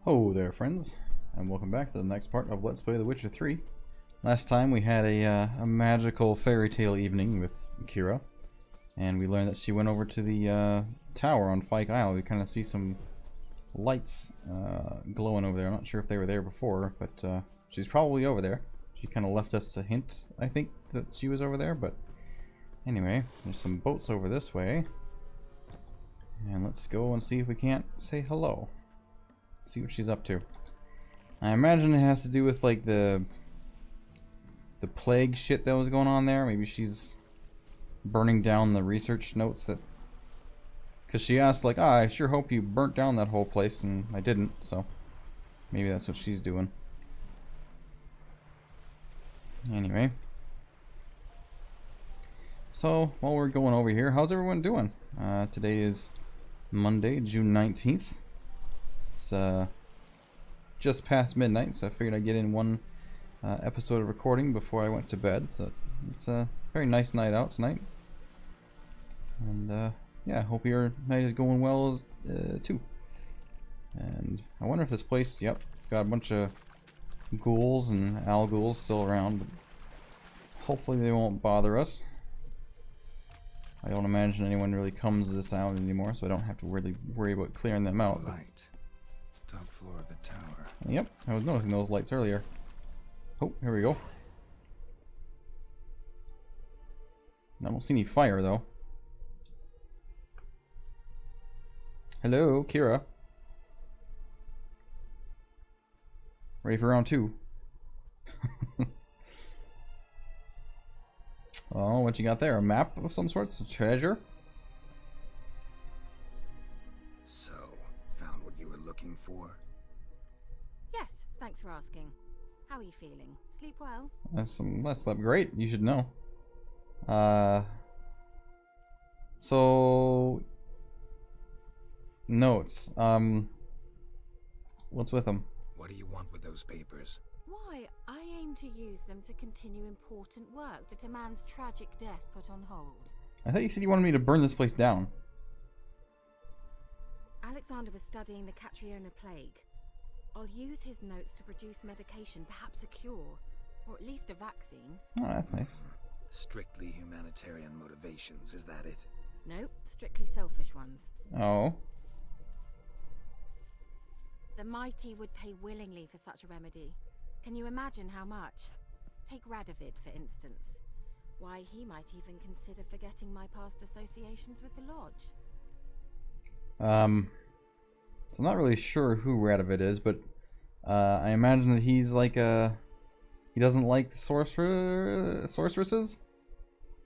Hello there, friends, and welcome back to the next part of Let's Play The Witcher 3. Last time we had a magical fairy tale evening with Keira, and we learned that she went over to the tower on Fyke Isle. We kind of see some lights glowing over there. I'm not sure if they were there before, but she's probably over there. She kind of left us a hint, I think, that she was over there, but anyway, there's some boats over this way. And let's go and see if we can't say hello. See what she's up to. I imagine it has to do with like the plague shit that was going on there. Maybe she's burning down the research notes that, because she asked like, I sure hope you burnt down that whole place, and I didn't, so maybe that's what she's doing. Anyway, so while we're going over here, how's everyone doing? Today is Monday, June 19th. It's just past midnight, so I figured I'd get in one episode of recording before I went to bed. So it's a very nice night out tonight, and yeah, hope your night is going well too. And I wonder if this place, yep, it's got a bunch of ghouls and owl ghouls still around, but hopefully they won't bother us. I don't imagine anyone really comes to this island anymore, so I don't have to really worry about clearing them out. Light. Top floor of the tower. Yep, I was noticing those lights earlier. Oh, here we go. I don't see any fire though. Hello, Keira. Ready for round 2. Oh, what you got there? A map of some sorts? A treasure? So, found what you were looking for? Yes, thanks for asking. How are you feeling? Sleep well? I slept great, you should know. So... Notes. What's with them? What do you want with those papers? Why, I aim to use them to continue important work that a man's tragic death put on hold. I thought you said you wanted me to burn this place down. Alexander was studying the Catriona plague. I'll use his notes to produce medication, perhaps a cure, or at least a vaccine. Oh, that's nice. Strictly humanitarian motivations, is that it? No, strictly selfish ones. Oh. The mighty would pay willingly for such a remedy. Can you imagine how much? Take Radovid, for instance. Why, he might even consider forgetting my past associations with the Lodge. So I'm not really sure who Radovid is, but I imagine that he's like he doesn't like the sorceresses.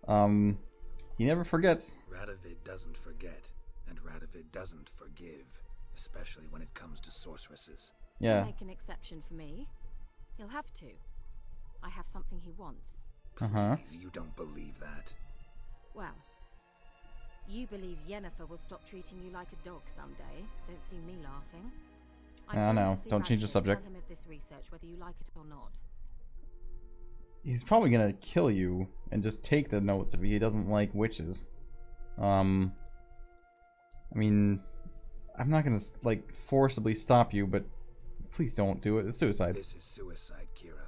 He never forgets. Radovid doesn't forget, and Radovid doesn't forgive, especially when it comes to sorceresses. Yeah. He'll make an exception for me. He'll have to. I have something he wants. Please, you don't believe that. Well, you believe Yennefer will stop treating you like a dog someday. Don't see me laughing. I'm going to see don't change the Radcliffe, subject. Tell him of this research, whether you like it or not. He's probably gonna kill you and just take the notes if he doesn't like witches. I mean, I'm not gonna like forcibly stop you, but please don't do it. It's suicide. This is suicide, Keira.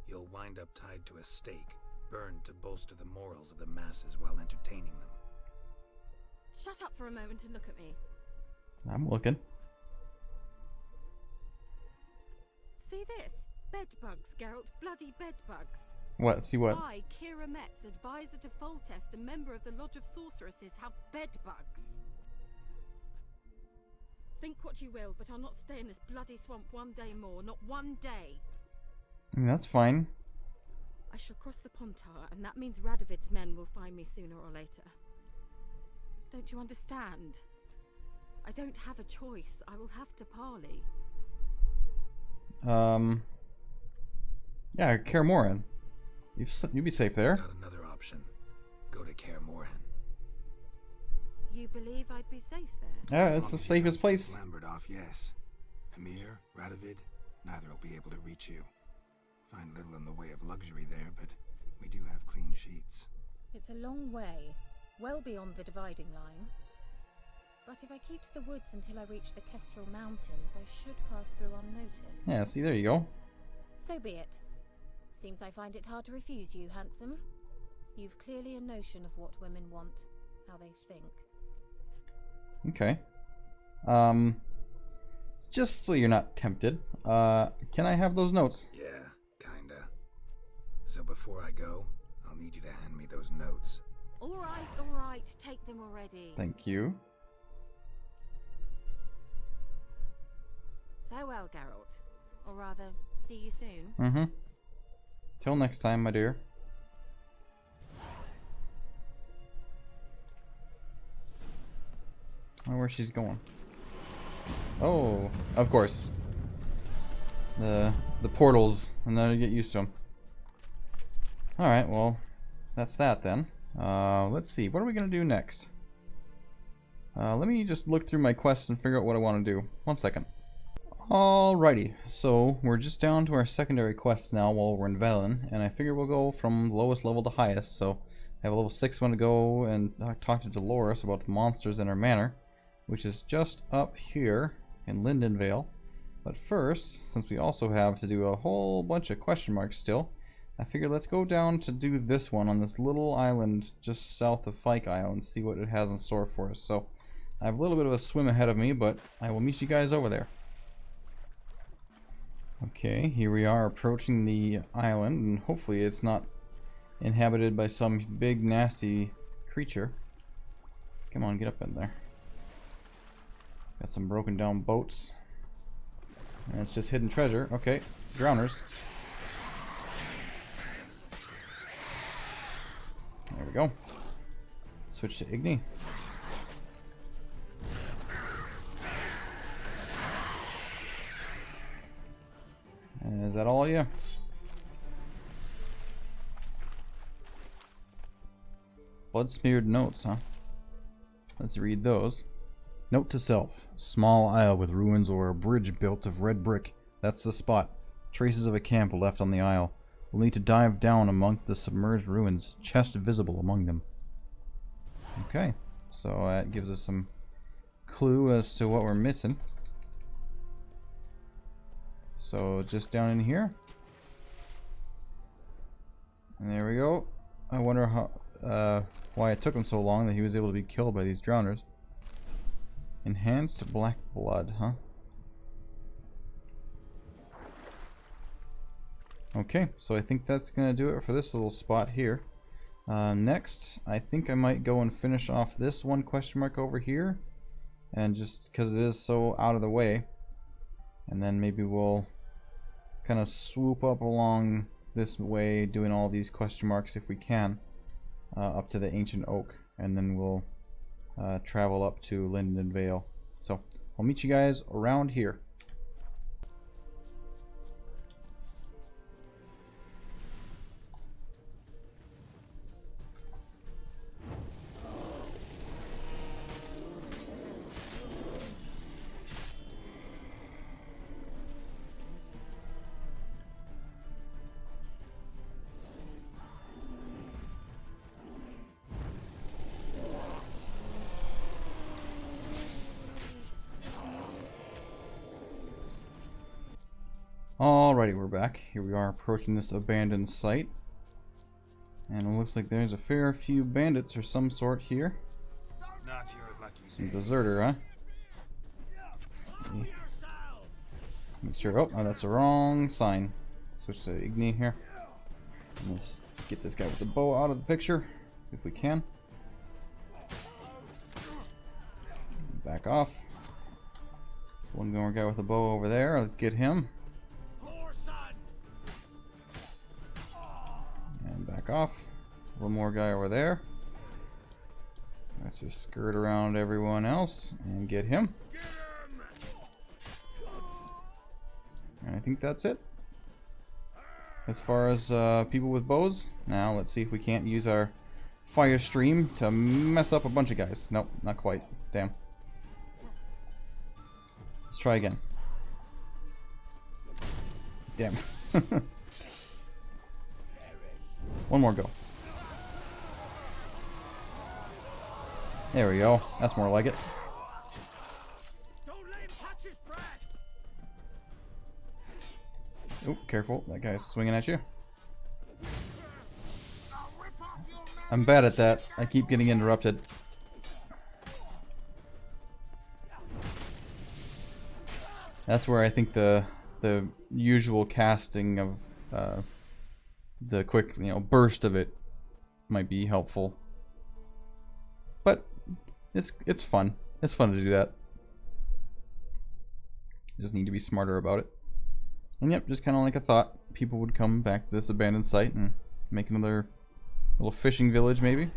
You'll wind up tied to a stake, burned to bolster the morals of the masses while entertaining them. Shut up for a moment and look at me. I'm looking. See this? Bedbugs, Geralt. Bloody bedbugs. What? See what? I, Keira Metz, advisor to Foltest, a member of the Lodge of Sorceresses, have bedbugs. Think what you will, but I'll not stay in this bloody swamp one day more. Not one day. I mean, that's fine. I shall cross the Pontar, and that means Radovid's men will find me sooner or later. Don't you understand? I don't have a choice. I will have to parley. Yeah, Kaer Morhen. You'd be safe there. Got another option. Go to Kaer Morhen. You believe I'd be safe there? Yeah, it's the safest place. Lambert off, yes. Emir, Radovid, neither will be able to reach you. Find little in the way of luxury there, but we do have clean sheets. It's a long way, well beyond the dividing line. But if I keep to the woods until I reach the Kestrel Mountains, I should pass through unnoticed. Yeah, see, there you go. So be it. Seems I find it hard to refuse you, handsome. You've clearly a notion of what women want, how they think. Okay. Just so you're not tempted, can I have those notes? Yeah, kinda. So before I go, I'll need you to hand me those notes. All right, take them already. Thank you. Farewell, Geralt. Or rather, see you soon. Mm-hmm. Till next time, my dear. I wonder where she's going. Oh, of course. The portals, and then I get used to them. Alright, well, that's that then. Let's see, what are we gonna do next? Let me just look through my quests and figure out what I want to do. 1 second. Alrighty, so we're just down to our secondary quests now while we're in Velen, and I figure we'll go from lowest level to highest. So I have a level 6 one to go and talk to Dolores about the monsters in her manor, which is just up here in Lindenvale. But first, since we also have to do a whole bunch of question marks still, I figure let's go down to do this one on this little island just south of Fyke Isle and see what it has in store for us. So I have a little bit of a swim ahead of me, but I will meet you guys over there. Okay, here we are approaching the island, and hopefully it's not inhabited by some big nasty creature. Come on, get up in there. Got some broken down boats. And it's just hidden treasure. Okay, drowners. There we go. Switch to Igni. And is that all of you? Blood-smeared notes, huh? Let's read those. Note to self. Small isle with ruins or a bridge built of red brick. That's the spot. Traces of a camp left on the isle. We'll need to dive down among the submerged ruins. Chest visible among them. Okay. So that gives us some clue as to what we're missing. So just down in here. And there we go. I wonder how why it took him so long that he was able to be killed by these drowners. Enhanced black blood, huh? Okay, so I think that's gonna do it for this little spot here. Next, I think I might go and finish off this one question mark over here, and just because it is so out of the way, and then maybe we'll kind of swoop up along this way, doing all these question marks if we can, up to the Ancient Oak, and then we'll travel up to Linden Vale. So I'll meet you guys around here. Alrighty, we're back. Here we are approaching this abandoned site. And it looks like there's a fair few bandits or some sort here. Not your lucky Some day. deserter, huh? Make sure. Oh, that's the wrong sign. Switch to Igni here. And let's get this guy with the bow out of the picture, if we can. Back off. There's one more guy with a bow over there. Let's get him. And back off. One more guy over there. Let's just skirt around everyone else and get him. And I think that's it. As far as people with bows, now let's see if we can't use our fire stream to mess up a bunch of guys. Nope, not quite. Damn. Let's try again. Damn. One more go. There we go. That's more like it. Oh, careful. That guy's swinging at you. I'm bad at that. I keep getting interrupted. That's where I think the usual casting of the quick, burst of it might be helpful. But it's fun. It's fun to do that. You just need to be smarter about it. And yep, just kind of like I thought, people would come back to this abandoned site and make another little fishing village, maybe.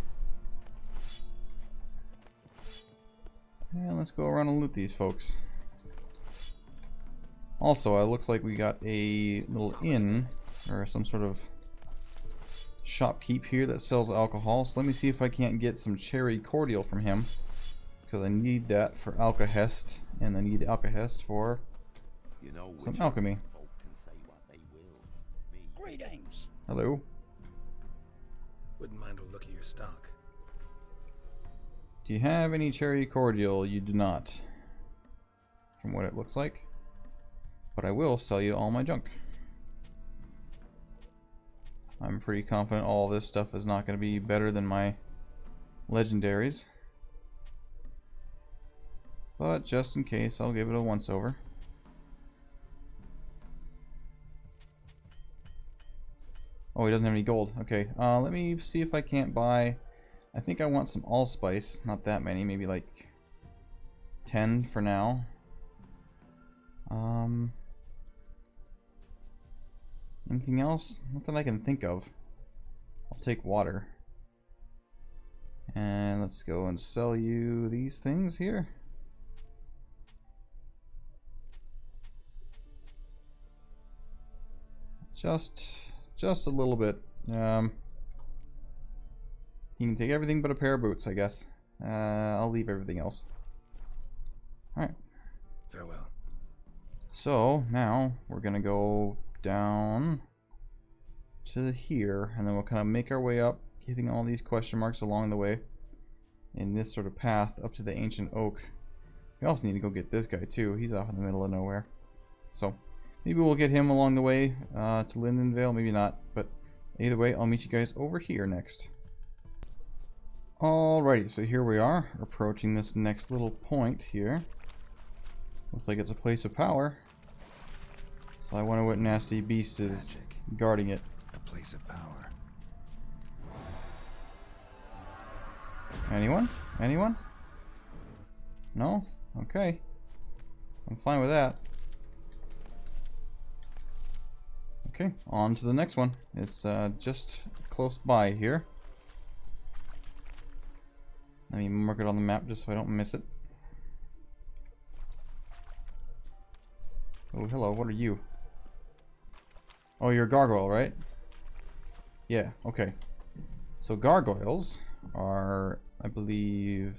And let's go around and loot these folks. Also, it looks like we got a little inn, or some sort of shopkeep here that sells alcohol. So let me see if I can't get some cherry cordial from him, because I need that for alkahest, and I need alkahest for some alchemy. Greetings. Hello. Wouldn't mind a look at your stock. Do you have any cherry cordial? You do not, from what it looks like. But I will sell you all my junk. I'm pretty confident all this stuff is not going to be better than my legendaries. But just in case, I'll give it a once over. Oh, he doesn't have any gold. Okay, let me see if I can't buy... I think I want some allspice. Not that many, maybe like 10 for now. Anything else? Not that I can think of. I'll take water. And let's go and sell you these things here. Just a little bit. You can take everything but a pair of boots, I guess. I'll leave everything else. Alright. Farewell. So, now we're gonna go down to here, and then we'll kind of make our way up, hitting all these question marks along the way in this sort of path up to the ancient oak. We also need to go get this guy too. He's off in the middle of nowhere. So, maybe we'll get him along the way to Lindenvale, maybe not, but either way, I'll meet you guys over here next. Alrighty, so here we are, approaching this next little point here. Looks like it's a place of power. So I wonder what nasty beast is guarding it. A place of power. Anyone? Anyone? No? Okay. I'm fine with that. Okay, on to the next one. It's just close by here. Let me mark it on the map just so I don't miss it. Oh, hello, what are you? Oh, you're a gargoyle, right? Yeah, okay. So gargoyles are, I believe,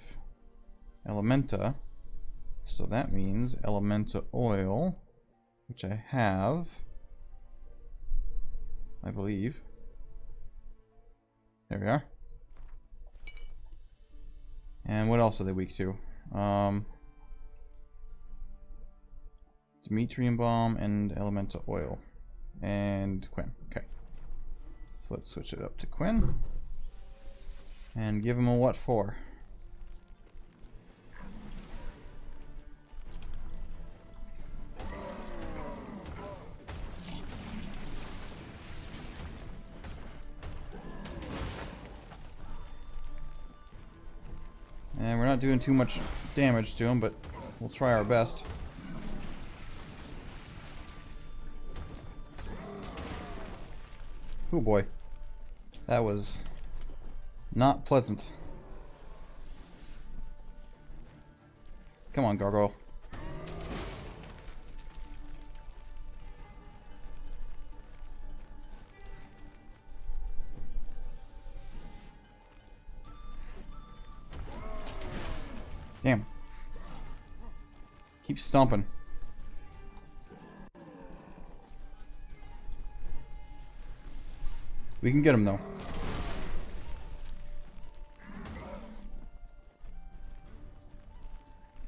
elementa. So that means elementa oil, which I have, I believe. There we are. And what else are they weak to? Demetrium bomb and elementa oil. And Quinn. Okay. So let's switch it up to Quinn. And give him a what for? And we're not doing too much damage to him, but we'll try our best. Oh boy. That was not pleasant. Come on, gargoyle. Damn. Keep stomping. We can get him though.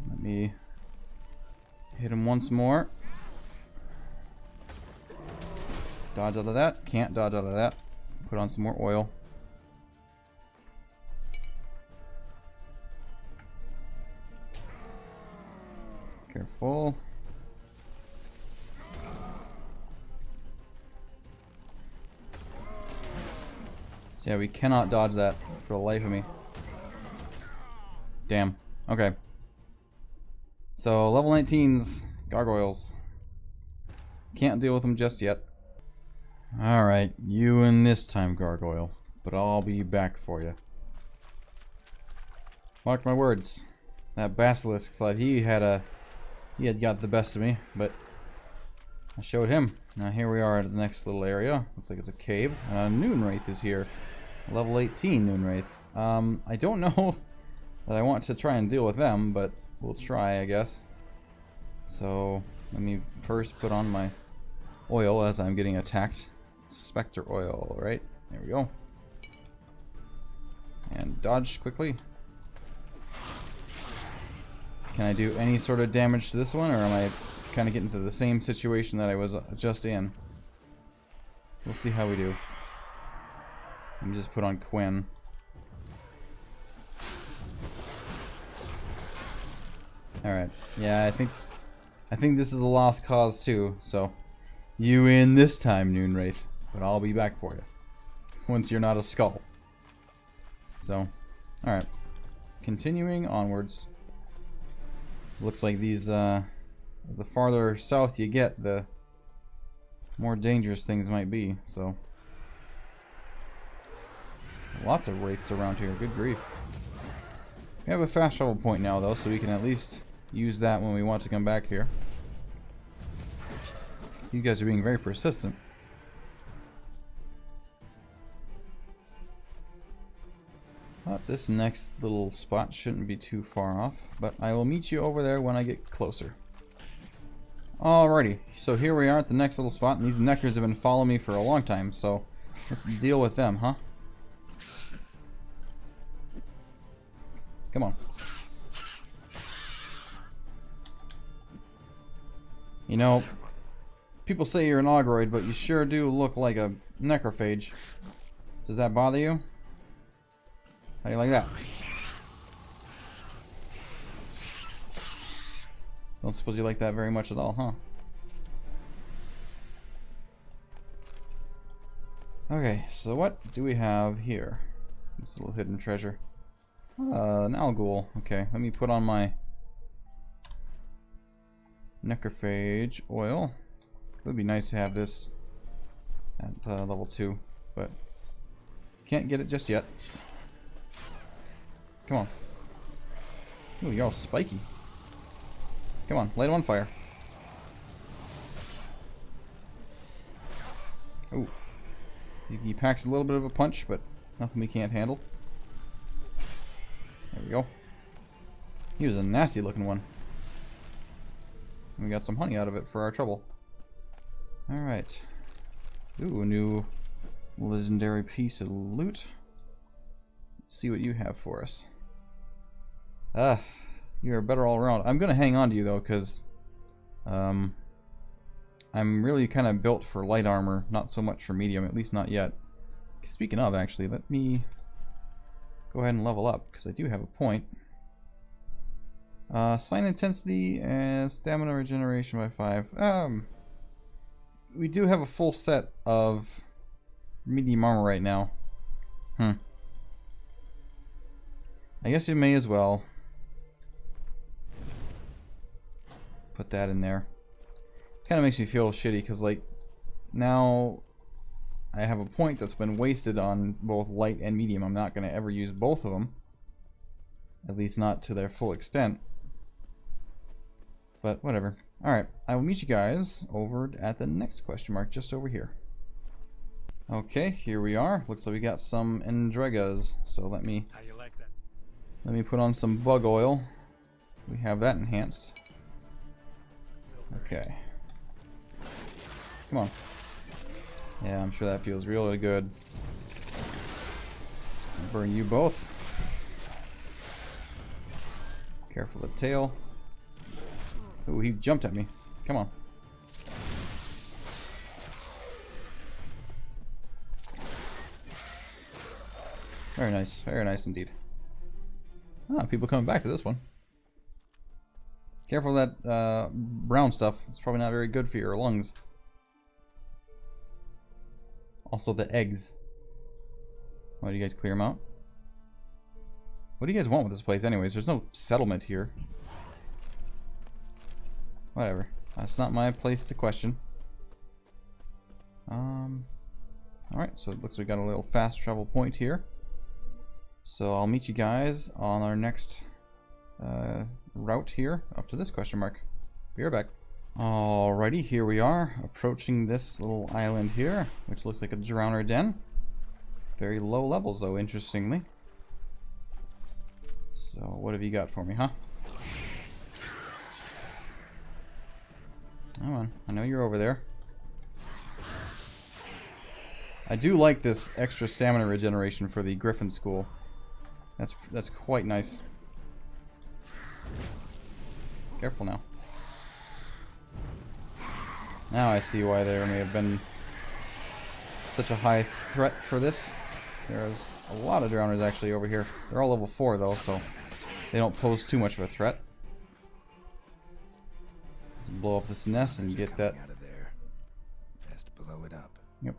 Let me hit him once more. Dodge out of that. Can't dodge out of that. Put on some more oil. Careful. So yeah, we cannot dodge that for the life of me. Damn. Okay. So level 19's gargoyles. Can't deal with them just yet. Alright, you win this time, gargoyle. But I'll be back for you. Mark my words. That basilisk thought he had got the best of me, but I showed him. Now here we are at the next little area. Looks like it's a cave. Noon Wraith is here. Level 18 Noon Wraith. I don't know that I want to try and deal with them, but we'll try, I guess. So let me first put on my oil as I'm getting attacked. Spectre oil, right? There we go. And dodge quickly. Can I do any sort of damage to this one, or am I kind of getting to the same situation that I was just in? We'll see how we do. Let me just put on Quinn. Alright. Yeah, I think this is a lost cause too, so you win this time, Noon Wraith. But I'll be back for you. Once you're not a skull. So, alright. Continuing onwards. Looks like these, the farther south you get, the more dangerous things might be, so. Lots of wraiths around here, good grief. We have a fast travel point now, though, so we can at least use that when we want to come back here. You guys are being very persistent. But this next little spot shouldn't be too far off, but I will meet you over there when I get closer. Alrighty, so here we are at the next little spot, and these neckers have been following me for a long time, so let's deal with them, huh? Come on. You know, people say you're an Ogroid, but you sure do look like a necrophage. Does that bother you? How do you like that? Don't suppose you like that very much at all, huh? Okay, so what do we have here? This little hidden treasure. An Alghoul. Okay, let me put on my necrophage oil. It would be nice to have this at level 2, but can't get it just yet. Come on. Ooh, you're all spiky. Come on, light it on fire. Ooh. He packs a little bit of a punch, but nothing we can't handle. There we go. He was a nasty looking one. We got some honey out of it for our trouble. Alright. Ooh, a new legendary piece of loot. Let's see what you have for us. Ah, you're better all around. I'm gonna hang on to you though, because I'm really kind of built for light armor, not so much for medium, at least not yet. Speaking of, actually, let me go ahead and level up, because I do have a point. Sign intensity and stamina regeneration by 5. We do have a full set of medium armor right now. I guess you may as well put that in there. Kind of makes me feel shitty because, like, now I have a point that's been wasted on both light and medium. I'm not going to ever use both of them, at least not to their full extent. But whatever. Alright, I will meet you guys over at the next question mark just over here. Okay, here we are. Looks like we got some Endregas. So let me put on some bug oil. We have that enhanced. Okay. Come on. Yeah, I'm sure that feels really good. I'll burn you both. Careful of the tail. Ooh, he jumped at me. Come on. Very nice indeed. Ah, people coming back to this one. Careful of that brown stuff. It's probably not very good for your lungs. Also the eggs. Why do you guys clear them out? What do you guys want with this place anyways? There's no settlement here. Whatever. That's not my place to question. Alright, so it looks like we got a little fast travel point here. So I'll meet you guys on our next route here, up to this question mark. Be right back. Alrighty, here we are, approaching this little island here, which looks like a drowner den. Very low levels though, interestingly. So what have you got for me, huh? Come on, I know you're over there. I do like this extra stamina regeneration for the Griffin School. That's quite nice. Careful now. Now I see why there may have been such a high threat for this. There's a lot of drowners actually over here. They're all level 4 though, so they don't pose too much of a threat. Let's blow up this nest and get that. Out of there. Best blow it up. Yep.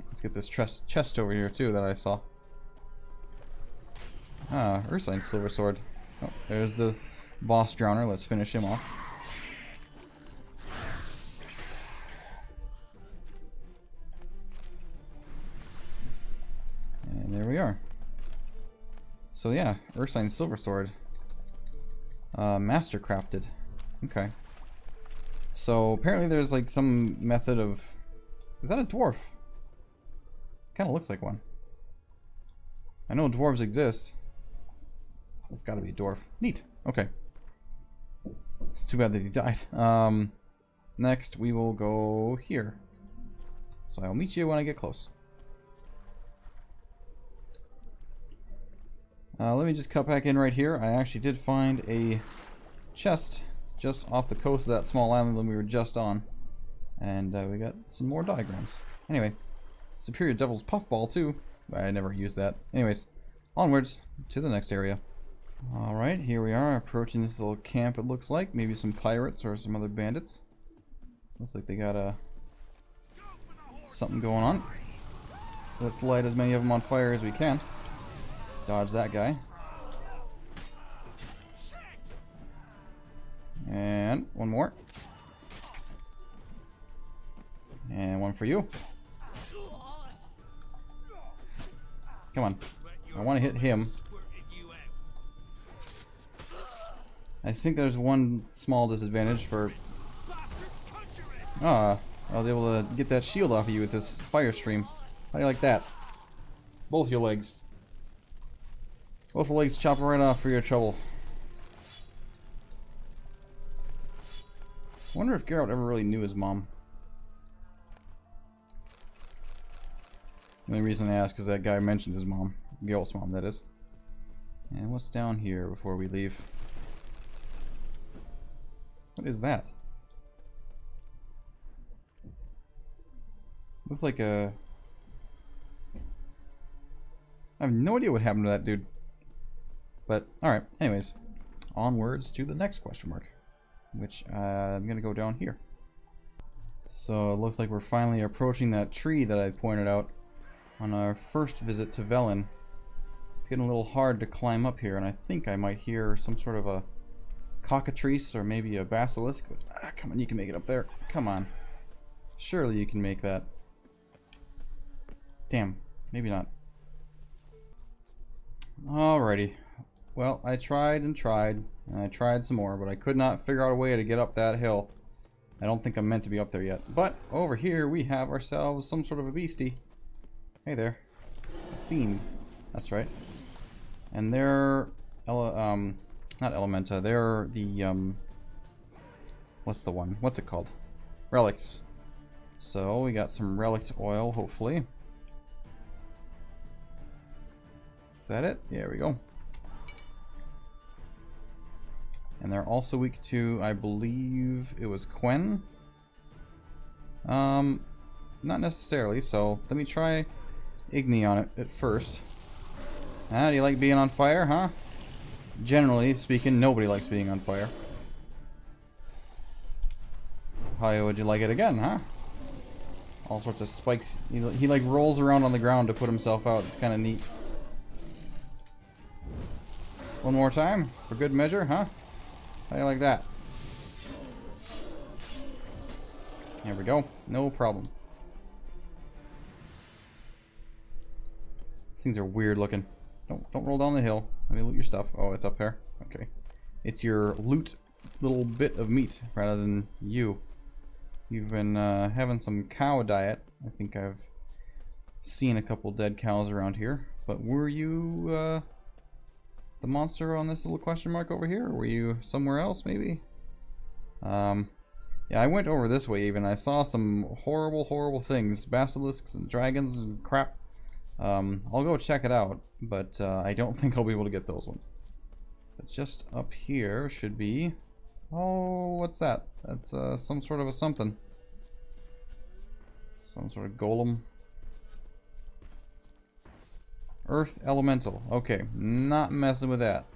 Let's get this chest over here too that I saw. Ah, Ursine's silver sword. Oh, there's the boss drowner. Let's finish him off. And there we are. So yeah, Ursine's silver sword. Master crafted. Okay. So apparently there's like some method of... Is that a dwarf? Kind of looks like one. I know dwarves exist. It's got to be a dwarf. Neat. Okay. It's too bad that he died. Next we will go here. So I'll meet you when I get close. Let me just cut back in right here. I actually did find a chest just off the coast of that small island that we were just on. And we got some more diagrams. Anyway, Superior Devil's Puffball too. I never used that. Anyways, onwards to the next area. Alright, here we are approaching this little camp it looks like. Maybe some pirates or some other bandits. Looks like they got something going on. Let's light as many of them on fire as we can. Dodge that guy. And one more. And one for you. Come on. I want to hit him. I think there's one small disadvantage for... I was able to get that shield off of you with this fire stream. How do you like that? Both your legs. Both legs chop right off for your trouble. I wonder if Geralt ever really knew his mom. The only reason I ask is that guy mentioned his mom. Geralt's mom, that is. And what's down here before we leave? What is that? Looks like a... I have no idea what happened to that dude. But, alright, anyways. Onwards to the next question mark. Which I'm gonna go down here. So it looks like we're finally approaching that tree that I pointed out on our first visit to Velen. It's getting a little hard to climb up here, and I think I might hear some sort of a cockatrice or maybe a basilisk. But, come on, you can make it up there. Come on. Surely you can make that. Damn, maybe not. Alrighty. Well, I tried and tried, and I tried some more, but I could not figure out a way to get up that hill. I don't think I'm meant to be up there yet. But over here we have ourselves some sort of a beastie. Hey there. A fiend. That's right. And they're not Elementa, they're the what's the one? What's it called? Relics. So we got some relic oil, hopefully. Is that it? There we go. And they're also weak to, I believe it was Quen. Not necessarily, so let me try Igni on it at first. Ah, do you like being on fire, huh? Generally speaking, nobody likes being on fire. How would you like it again, huh? All sorts of spikes. He like rolls around on the ground to put himself out. It's kind of neat. One more time, for good measure, huh? How do you like that? There we go. No problem. These things are weird looking. Don't roll down the hill. Let me loot your stuff. Oh, it's up there. Okay. It's your loot little bit of meat rather than you. You've been having some cow diet. I think I've seen a couple dead cows around here. But were you the monster on this little question mark over here? Or were you somewhere else maybe? Yeah, I went over this way even. I saw some horrible, horrible things. Basilisks and dragons and crap. I'll go check it out, but I don't think I'll be able to get those ones. But just up here should be... Oh, what's that? That's some sort of a something. Some sort of golem. Earth Elemental. Okay, not messing with that.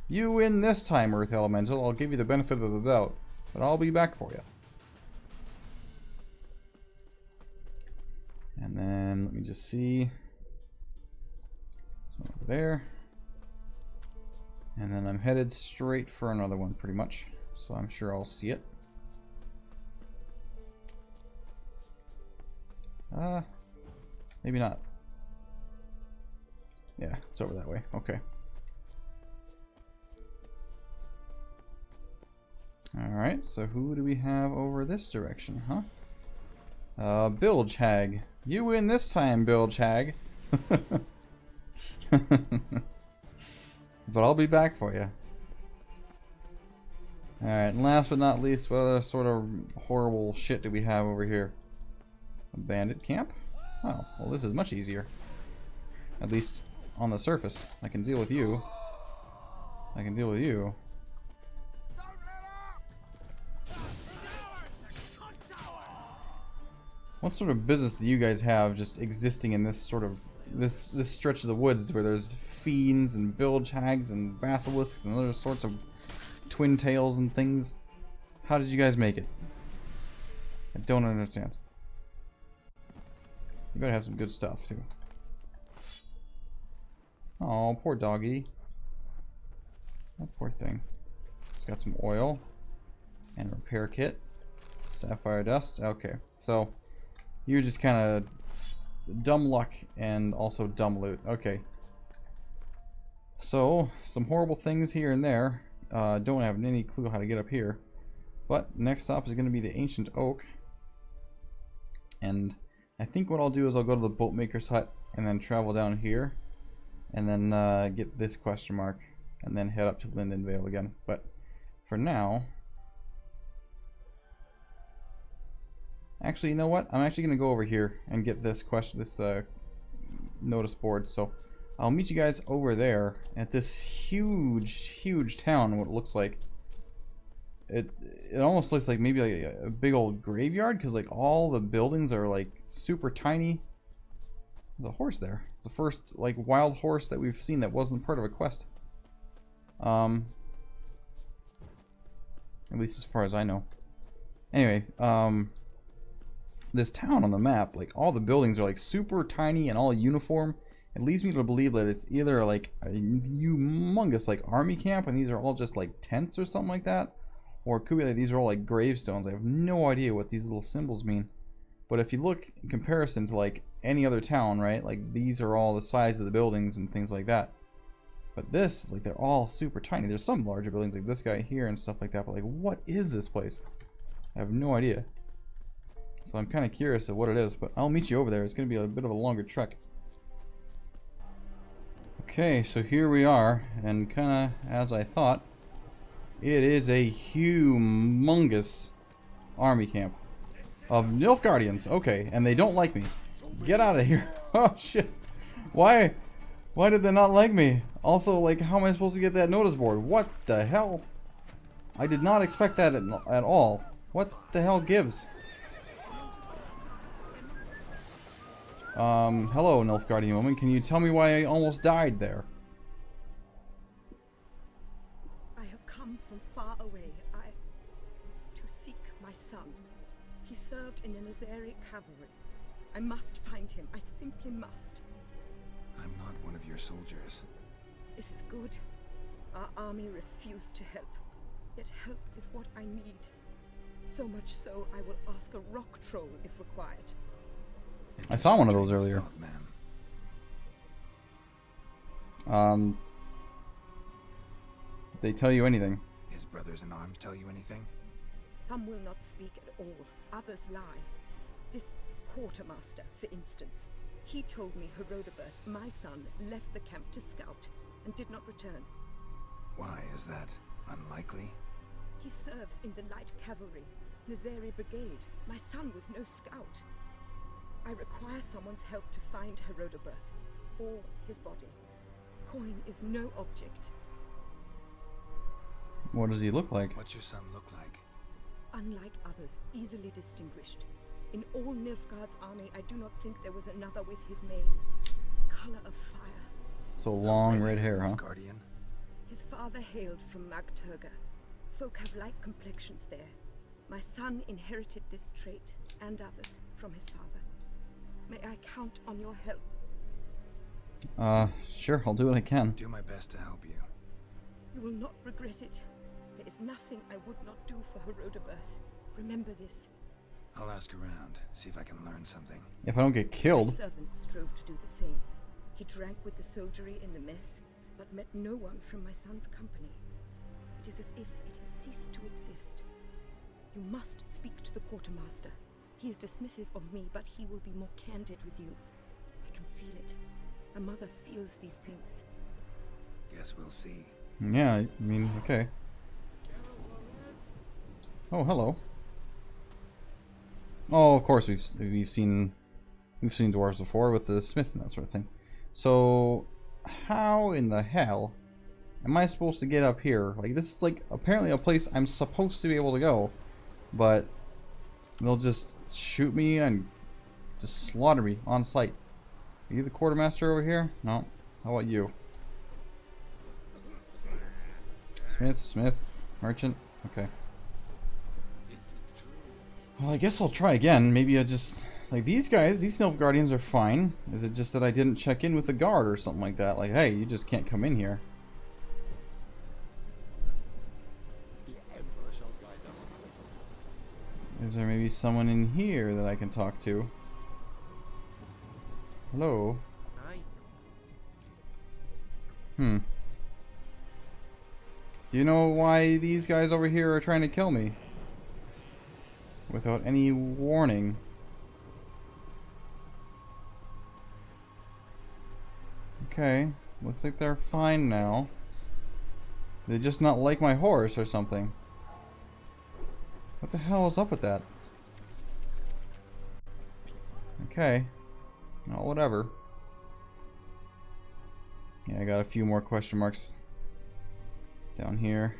You win this time, Earth Elemental. I'll give you the benefit of the doubt, but I'll be back for you. And then, let me just see. This one over there. And then I'm headed straight for another one, pretty much. So I'm sure I'll see it. Maybe not. Yeah, it's over that way. Okay. Alright, so who do we have over this direction, huh? Bilge Hag. You win this time, Bilge Hag. But I'll be back for you. Alright, and last but not least, what other sort of horrible shit do we have over here? A bandit camp? Oh, well this is much easier. At least on the surface. I can deal with you. I can deal with you. What sort of business do you guys have just existing in this sort of this stretch of the woods where there's fiends and bilge hags and basilisks and other sorts of twin tails and things? How did you guys make it? I don't understand. You better have some good stuff too. Oh, poor doggy. Oh, poor thing. It's got some oil and a repair kit. Sapphire dust. Okay, so you're just kind of dumb luck and also dumb loot. Okay. So, some horrible things here and there. Don't have any clue how to get up here. But next stop is going to be the Ancient Oak. And I think what I'll do is I'll go to the Boatmaker's Hut and then travel down here. And then get this question mark. And then head up to Lindenvale again. But for now... Actually, you know what? I'm actually going to go over here and get this question, this notice board. So I'll meet you guys over there at this huge town. What it looks like, it almost looks like maybe like a big old graveyard because like all the buildings are like super tiny. There's a horse there. It's the first like wild horse that we've seen that wasn't part of a quest. At least as far as I know. Anyway, this town on the map, like all the buildings are like super tiny and all uniform. It leads me to believe that it's either like a humongous like army camp and these are all just like tents or something like that, or it could be like these are all like gravestones. I have no idea what these little symbols mean. But if you look in comparison to like any other town, right, like these are all the size of the buildings and things like that. But this is like they're all super tiny. There's some larger buildings like this guy here and stuff like that, but like what is this place? I have no idea. So I'm kind of curious of what it is, but I'll meet you over there. It's going to be a bit of a longer trek. Okay, so here we are, and kind of as I thought, it is a humongous army camp of Nilfgaardians. Okay, and they don't like me. Get out of here. Oh shit. Why did they not like me? Also, like, how am I supposed to get that notice board? What the hell? I did not expect that at all. What the hell gives? Hello, Nilfgaardian woman. Can you tell me why I almost died there? served in the Nazari cavalry. I must find him. I simply must. I'm not one of your soldiers. This is good. Our army refused to help. Yet help is what I need. So much so, I will ask a rock troll if required. I saw one of those Interesting earlier. thought, ma'am. Did they tell you anything? His brothers in arms tell you anything? Some will not speak at all. Others lie. This quartermaster, for instance. He told me Herodoberth, my son, left the camp to scout and did not return. Why is that unlikely? He serves in the light cavalry, Nazari brigade. My son was no scout. I require someone's help to find Herodoberth, or his body. Coin is no object. What does he look like? What's your son look like? Unlike others, easily distinguished. In all Nilfgaard's army, I do not think there was another with his mane. Color of fire. So long red hair, huh? Guardian? His father hailed from Magturga. Folk have light complexions there. My son inherited this trait, and others, from his father. May I count on your help? Sure, I'll do what I can. Do my best to help you. You will not regret it. There is nothing I would not do for Herodoberth. Remember this. I'll ask around, see if I can learn something. If I don't get My killed. servant strove to do the same. He drank with the soldiery in the mess, but met no one from my son's company. It is as if it has ceased to exist. You must speak to the quartermaster. He is dismissive of me, but he will be more candid with you. I can feel it. A mother feels these things. Guess we'll see. Yeah, I mean, okay. Oh, hello. Oh, of course we've seen dwarves before with the smith and that sort of thing. So, how in the hell am I supposed to get up here? Like, this is like apparently a place I'm supposed to be able to go, but they'll just shoot me and just slaughter me on sight. Are you the quartermaster over here? No. How about you? Smith, merchant. Okay. Well, I guess I'll try again. Maybe I just... Like, these guys, these Nilfgaardians are fine. Is it just that I didn't check in with the guard or something like that? Like, hey, you just can't come in here. Is there maybe someone in here that I can talk to? Hello? Hmm. Do you know why these guys over here are trying to kill me? Without any warning. Okay, looks like they're fine now. They just not like my horse or something. What the hell is up with that? Okay. Well, whatever. Yeah, I got a few more question marks down here.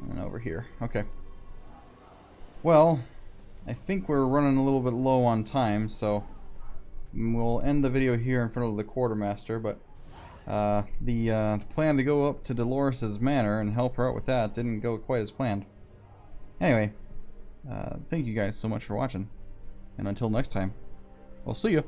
And over here. Okay. Well, I think we're running a little bit low on time, so we'll end the video here in front of the quartermaster, but the plan to go up to Dolores' manor and help her out with that didn't go quite as planned. Anyway, thank you guys so much for watching, and until next time, I'll see you.